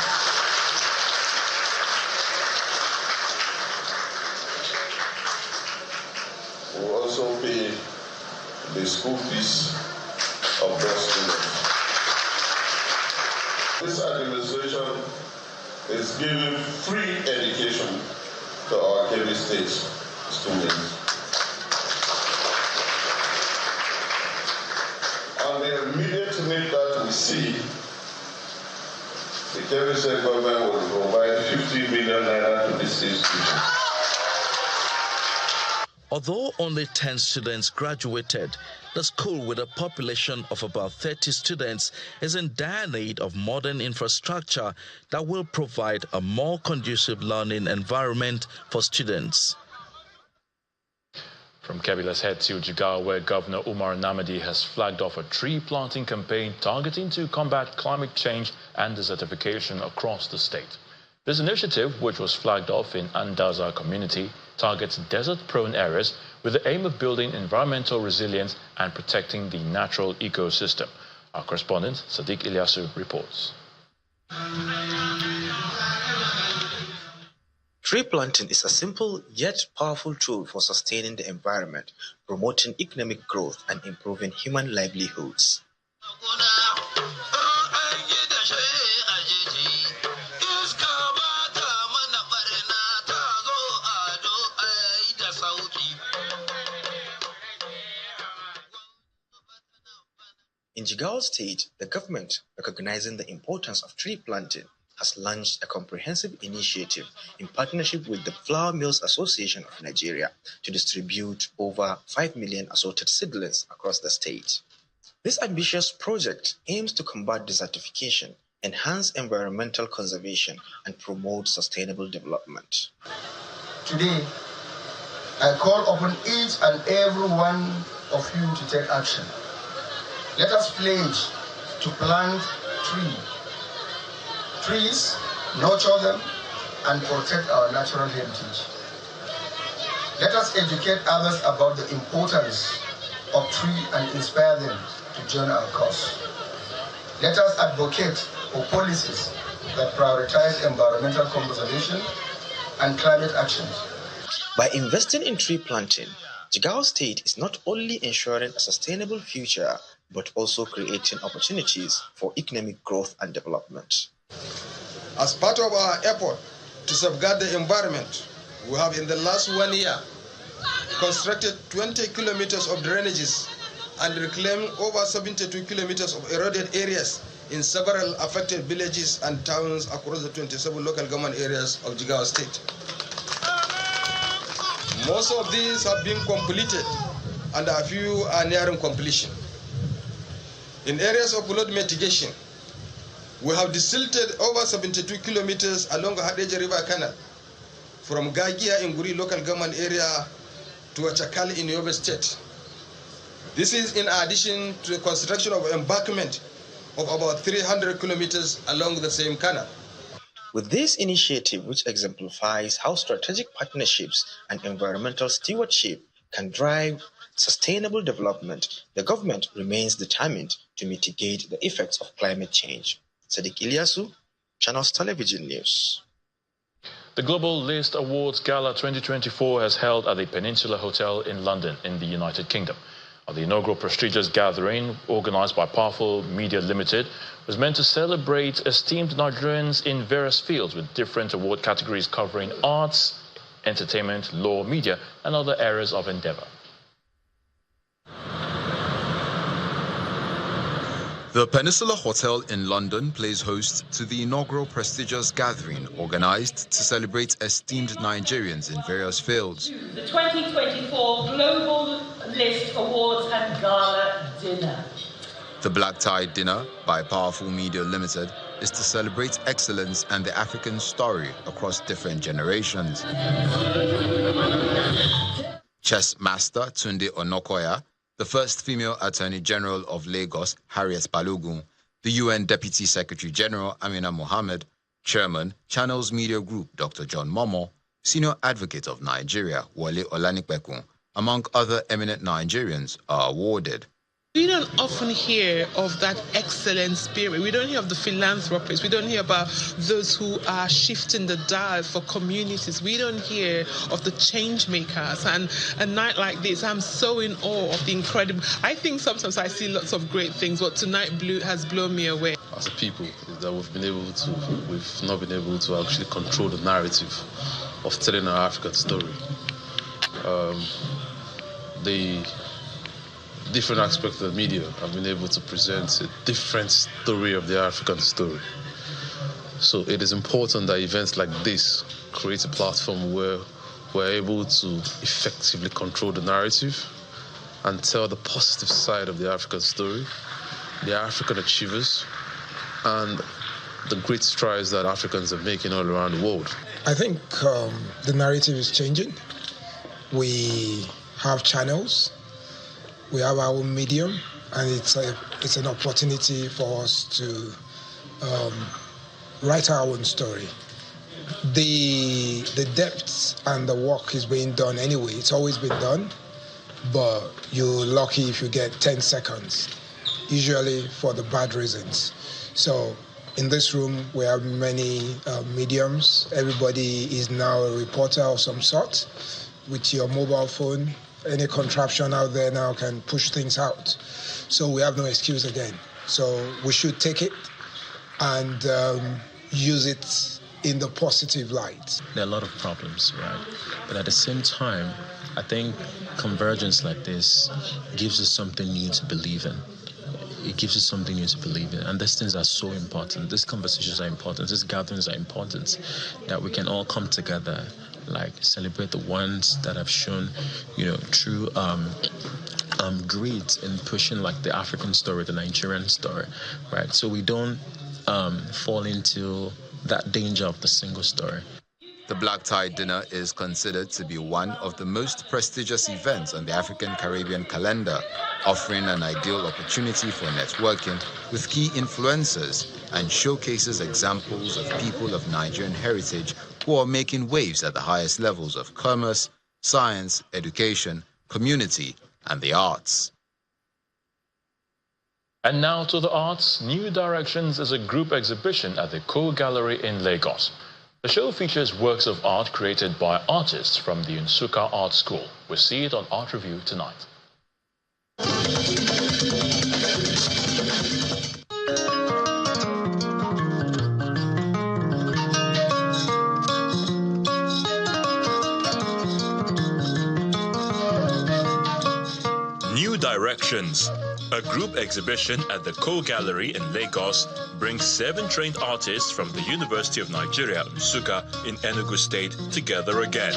We will also pay the school fees of those students. This administration is giving free education to our Kebbi State students. And the immediate need that we see, the Kebbi State government will provide 50 million naira to this institution.
Although only 10 students graduated, the school, with a population of about 30 students, is in dire need of modern infrastructure that will provide a more conducive learning environment for students.
From Kebbi, let's head to Jigawa, where Governor Umar Namadi has flagged off a tree planting campaign targeting to combat climate change and desertification across the state. This initiative, which was flagged off in Andaza community, targets desert-prone areas with the aim of building environmental resilience and protecting the natural ecosystem. Our correspondent, Sadiq Ilyasu, reports.
Tree planting is a simple yet powerful tool for sustaining the environment, promoting economic growth and improving human livelihoods. In Jigawa State, the government, recognizing the importance of tree planting, has launched a comprehensive initiative in partnership with the Flour Mills Association of Nigeria to distribute over 5 million assorted seedlings across the state. This ambitious project aims to combat desertification, enhance environmental conservation, and promote sustainable development.
Today, I call upon each and every one of you to take action. Let us pledge to plant trees, nurture them, and protect our natural heritage. Let us educate others about the importance of trees and inspire them to join our cause. Let us advocate for policies that prioritize environmental conservation and climate actions.
By investing in tree planting, Jigawa State is not only ensuring a sustainable future, but also creating opportunities for economic growth and development.
As part of our effort to safeguard the environment, we have in the last 1 year constructed 20 kilometers of drainages and reclaimed over 72 kilometers of eroded areas in several affected villages and towns across the 27 local government areas of Jigawa State. Most of these have been completed and a few are nearing completion. In areas of flood mitigation, we have desilted over 72 kilometers along the Hadeja River Canal from Gagia in Guri local government area to Achakali in Yobe State. This is in addition to the construction of embankment of about 300 kilometers along the same canal.
With this initiative, which exemplifies how strategic partnerships and environmental stewardship can drive sustainable development, the government remains determined to mitigate the effects of climate change. Sadiq Ilyasu, Channels Television News.
The Global List Awards Gala 2024 has held at the Peninsula Hotel in London in the United Kingdom. The inaugural prestigious gathering, organized by Powerful Media Limited, was meant to celebrate esteemed Nigerians in various fields with different award categories covering arts, entertainment, law, media, and other areas of endeavor.
The Peninsula Hotel in London plays host to the inaugural prestigious gathering organized to celebrate esteemed Nigerians in various fields.
The 2024 Global List Awards and Gala Dinner.
The Black Tie Dinner by Powerful Media Limited is to celebrate excellence and the African story across different generations. Chess master Tunde Onokoya, the first female Attorney General of Lagos, Harriet Balogun, the UN Deputy Secretary General, Amina Mohammed, Chairman, Channels Media Group, Dr. John Momo, Senior Advocate of Nigeria, Wale Olanipekun, among other eminent Nigerians, are awarded.
We don't often hear of that excellent spirit. We don't hear of the philanthropists. We don't hear about those who are shifting the dial for communities. We don't hear of the change makers. And a night like this, I'm so in awe of the incredible. I think sometimes I see lots of great things, but tonight has blown me away.
As a people, that we've not been able to actually control the narrative of telling our African story. The different aspects of the media have been able to present a different story of the African story. So it is important that events like this create a platform where we're able to effectively control the narrative and tell the positive side of the African story, the African achievers, and the great strides that Africans are making all around the world.
I think the narrative is changing. We have channels. We have our own medium, and it's an opportunity for us to write our own story. The depth and the work is being done anyway. It's always been done, but you're lucky if you get 10 seconds, usually for the bad reasons. So in this room, we have many mediums. Everybody is now a reporter of some sort with your mobile phone. Any contraption out there now can push things out. So we have no excuse again. So we should take it and use it in the positive light.
There are a lot of problems, right? But at the same time, I think convergence like this gives us something new to believe in. It gives us something new to believe in. And these things are so important. These conversations are important. These gatherings are important, that we can all come together, like celebrate the ones that have shown, true grit in pushing like the African story, the Nigerian story, right? So we don't fall into that danger of the single story.
The Black Tie Dinner is considered to be one of the most prestigious events on the African-Caribbean calendar, offering an ideal opportunity for networking with key influencers and showcases examples of people of Nigerian heritage who are making waves at the highest levels of commerce, science, education, community, and the arts.
And now to the arts. New Directions is a group exhibition at the Co Gallery in Lagos. The show features works of art created by artists from the Nsukka Art School. We'll see it on Art Review tonight.
New Directions, a group exhibition at the Co Gallery in Lagos, brings 7 trained artists from the University of Nigeria, Nsukka, in Enugu State together again.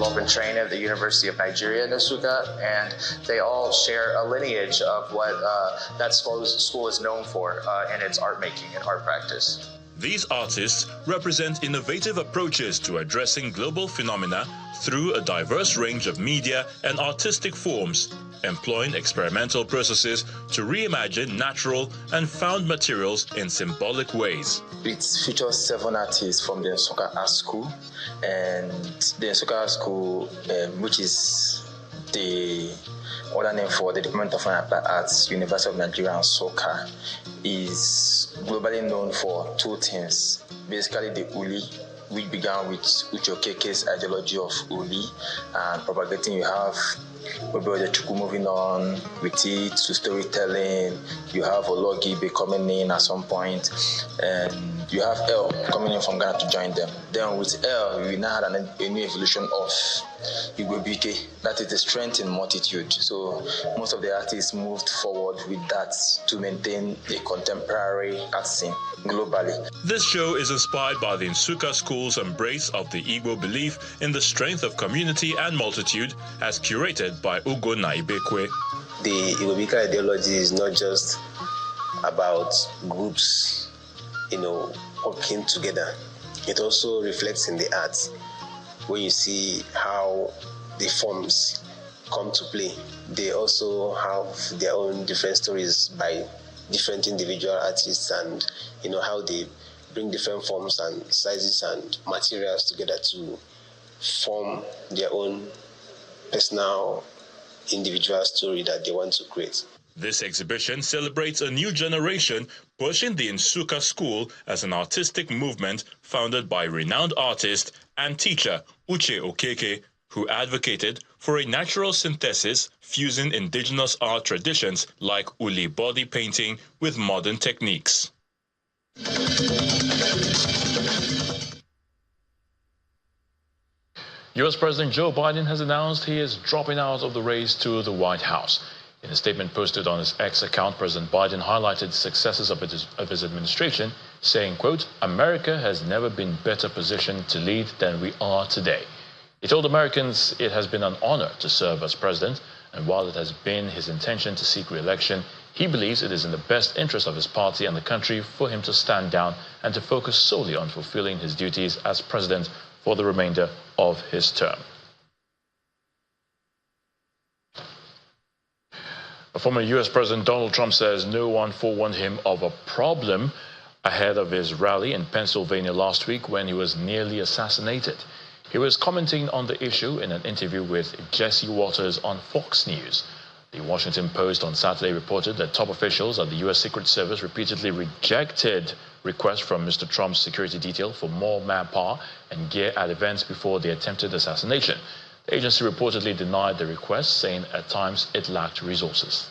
development training at the University of Nigeria in Nsukka, and they all share a lineage of what that school is known for in its art making and art practice.
These artists represent innovative approaches to addressing global phenomena through a diverse range of media and artistic forms, employing experimental processes to reimagine natural and found materials in symbolic ways.
It features 7 artists from the Nsukka Art School, and the Nsukka Art School, which is the other name for the Department of Fine and Applied Arts, University of Nigeria Nsukka, is globally known for 2 things. Basically, the Uli, which began with Uche Okeke's ideology of Uli and propagating. You have Chuku moving on with it to storytelling. You have Ologibe coming in at some point, and you have El coming in from Ghana to join them. Then with El, we now had a new evolution of Igwebike, that is the strength in multitude. So most of the artists moved forward with that to maintain a contemporary art scene globally.
This show is inspired by the Nsukka School's embrace of the Igbo belief in the strength of community and multitude, as curated by Ugo Naibekwe.
The Igwebike ideology is not just about groups, working together. It also reflects in the art. When you see how the forms come to play, they also have their own different stories by different individual artists, and how they bring different forms and sizes and materials together to form their own personal individual story that they want to create.
This exhibition celebrates a new generation pushing the Nsukka School as an artistic movement founded by renowned artist and teacher Uche Okeke, who advocated for a natural synthesis fusing indigenous art traditions like Uli body painting with modern techniques.
U.S. President Joe Biden has announced he is dropping out of the race to the White House. In a statement posted on his X account, President Biden highlighted the successes of his administration, saying, quote, "America has never been better positioned to lead than we are today." He told Americans it has been an honor to serve as president, and while it has been his intention to seek re-election, he believes it is in the best interest of his party and the country for him to stand down and to focus solely on fulfilling his duties as president for the remainder of his term. Former U.S. President Donald Trump says no one forewarned him of a problem ahead of his rally in Pennsylvania last week when he was nearly assassinated. He was commenting on the issue in an interview with Jesse Waters on Fox News. The Washington Post on Saturday reported that top officials at the U.S. Secret Service repeatedly rejected requests from Mr. Trump's security detail for more manpower and gear at events before the attempted assassination. The agency reportedly denied the request, saying at times it lacked resources.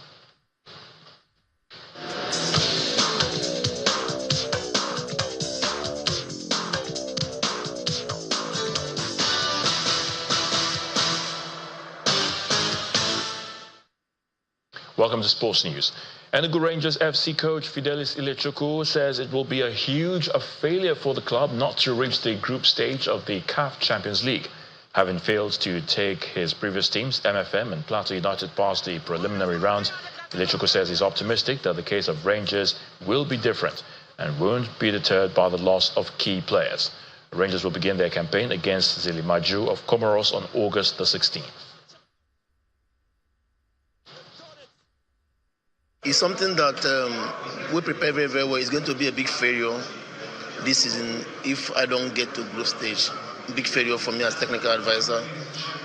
Welcome to Sports News. Enugu Rangers FC coach Fidelis Ilechukwu says it will be a huge failure for the club not to reach the group stage of the CAF Champions League. Having failed to take his previous teams, MFM and Plateau United, past the preliminary rounds, Ilechukwu says he's optimistic that the case of Rangers will be different and won't be deterred by the loss of key players. The Rangers will begin their campaign against Zilimaju of Comoros on August the 16th.
It's something that we prepare very, very well. It's going to be a big failure this season if I don't get to group stage. Big failure for me as technical advisor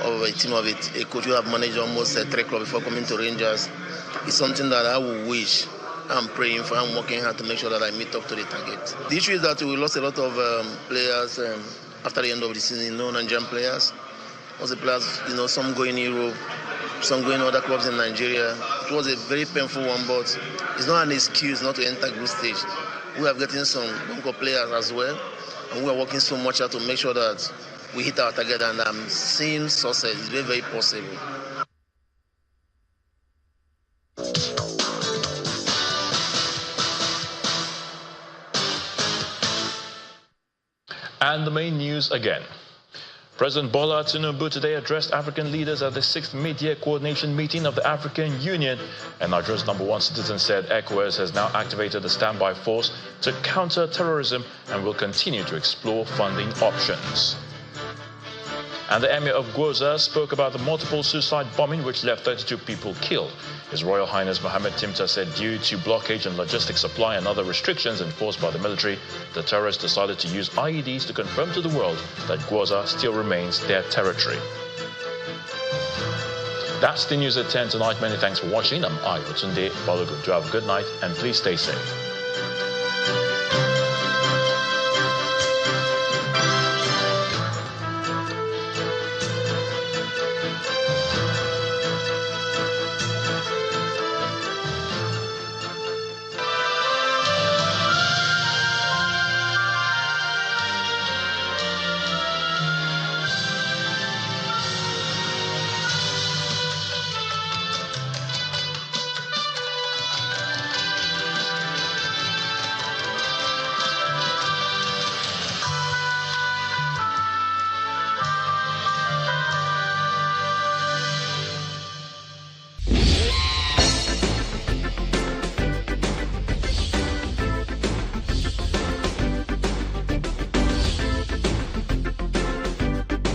of a team of a coach who have managed almost 3 clubs before coming to Rangers. It's something that I will wish. I'm praying for. I'm working hard to make sure that I meet up to the target. The issue is that we lost a lot of players after the end of the season. Nigerian players. Most of the players, some going Europe, some going other clubs in Nigeria. It was a very painful one, but it's not an excuse not to enter group stage. We have gotten some local players as well, and we are working so much to make sure that we hit our target, and I'm seeing success. It's very, very possible.
And the main news again. President Bola Tinubu today addressed African leaders at the 6th Mid-Year Coordination Meeting of the African Union, and Nigeria's #1 citizen said ECOWAS has now activated a standby force to counter terrorism and will continue to explore funding options. And the Emir of Gwoza spoke about the multiple suicide bombing which left 32 people killed. His Royal Highness Mohammed Timta said due to blockage and logistic supply and other restrictions enforced by the military, the terrorists decided to use IEDs to confirm to the world that Gwoza still remains their territory. That's the news at 10 tonight. Many thanks for watching. I'm Ayo Tunde Balogun. Do have a good night and please stay safe.